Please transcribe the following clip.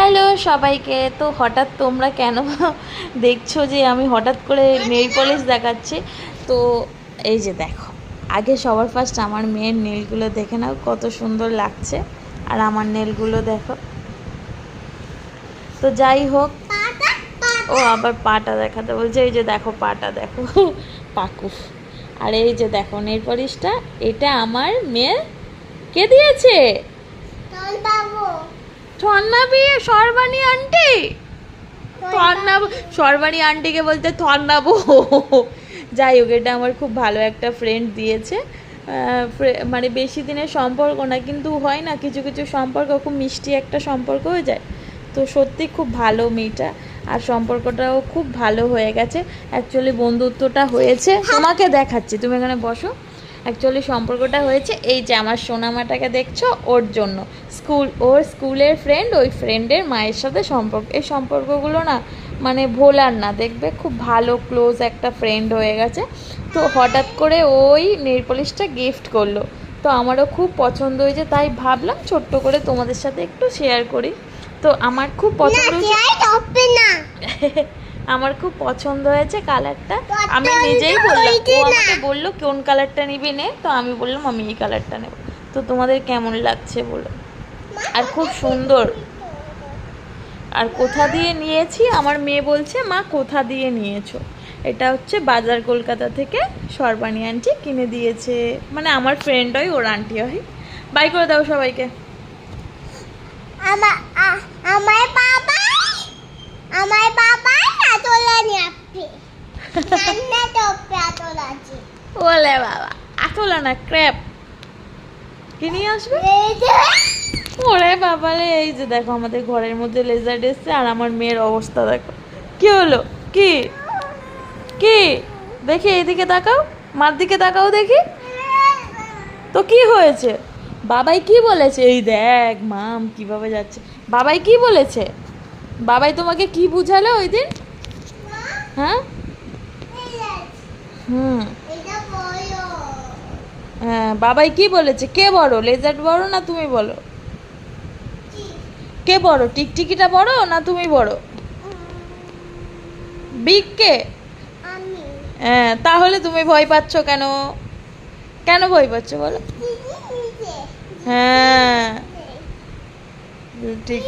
Hello সবাইকে। তো হঠাৎ তোমরা কেন দেখছো যে আমি হঠাৎ করে নেল পলিশ দেখাচ্ছি? তো এই যে দেখো, আগে সবার ফার্স্ট আমার মেয়ের নেলগুলো দেখে নাও কত সুন্দর লাগছে, আর আমার নেলগুলো দেখো। তো যাই হোক, ও আবার পাটা দেখাতে বলছে, এই যে দেখো পাটা দেখো পাকু। আর এই যে দেখো নেল পলিশটা, এটা আমার মেয়ে কে দিয়েছে? সর্বাণী আন্টি। সর্বাণী আন্টিকে বলতে থন্নাবো। যাই হোক, এটা আমার খুব ভালো একটা ফ্রেন্ড দিয়েছে। মানে বেশি দিনের সম্পর্ক না, কিন্তু হয় না কিছু কিছু সম্পর্ক খুব মিষ্টি একটা সম্পর্ক হয়ে যায়। তো সত্যি খুব ভালো মেয়েটা, আর সম্পর্কটাও খুব ভালো হয়ে গেছে। অ্যাকচুয়ালি বন্ধুত্বটা হয়েছে, তোমাকে দেখাচ্ছি, তুমি এখানে বসো। অ্যাকচুয়ালি সম্পর্কটা হয়েছে এই যে আমার সোনামাটাকে দেখছো, ওর জন্য। ওর স্কুলের ফ্রেন্ড, ওই ফ্রেন্ডের মায়ের সাথে সম্পর্ক। এই সম্পর্কগুলো না মানে ভোলার না, দেখবে খুব ভালো ক্লোজ একটা ফ্রেন্ড হয়ে গেছে। তো হঠাৎ করে ওই নেল পলিশটা গিফট করলো, তো আমারও খুব পছন্দ হয়েছে, তাই ভাবলাম ছোট্ট করে তোমাদের সাথে একটু শেয়ার করি। তো আমার খুব পছন্দ হয়েছে, আমার খুব পছন্দ হয়েছে কালারটা। আমি নিজেই বললাম, ও আমাকে বললো কোন কালারটা নিবি নে, তো আমি বললাম আমি এই কালারটা নেব। তো তোমাদের কেমন লাগছে বলো। আর খুব সুন্দর। আর কোথা দিয়ে নিয়েছি, আমার মেয়ে বলছে মা কোথা দিয়ে নিয়েছো? এটা হচ্ছে বাজার কলকাতা থেকে সর্বাণী আন্টি কিনে দিয়েছে, মানে আমার ফ্রেন্ড হয়, ওর আন্টি হয়। বাই করে দাও সবাইকে। ওলে বাবা, আতলা না ক্র্যাপ কি নিয়ে আসবে? ওরে বাবারে, এই যে দেখো আমাদের ঘরের মধ্যে লেজার এসছে, আর আমার মেয়ের অবস্থা দেখো। কি হলো? কি কি দেখি, এইদিকে তাকাও, মার দিকে তাকাও দেখি তো কি হয়েছে। বাবাই কি বলেছে? এই দেখ মাম কিভাবে যাচ্ছে। বাবাই কি বলেছে? বাবাই তোমাকে কি বুঝালো ওই দিন? হ্যাঁ হ্যাঁ, বাবাই কি বলেছে? কে বড়, লেজার বড় না তুমি বলো? কে বড়, টিকটিকিটা বড় না তুমি বড়? বিগ কে? হ্যাঁ, তাহলে তুমি ভয় পাচ্ছ কেন? কেন ভয় পাচ্ছ বলো? হ্যাঁ ঠিক।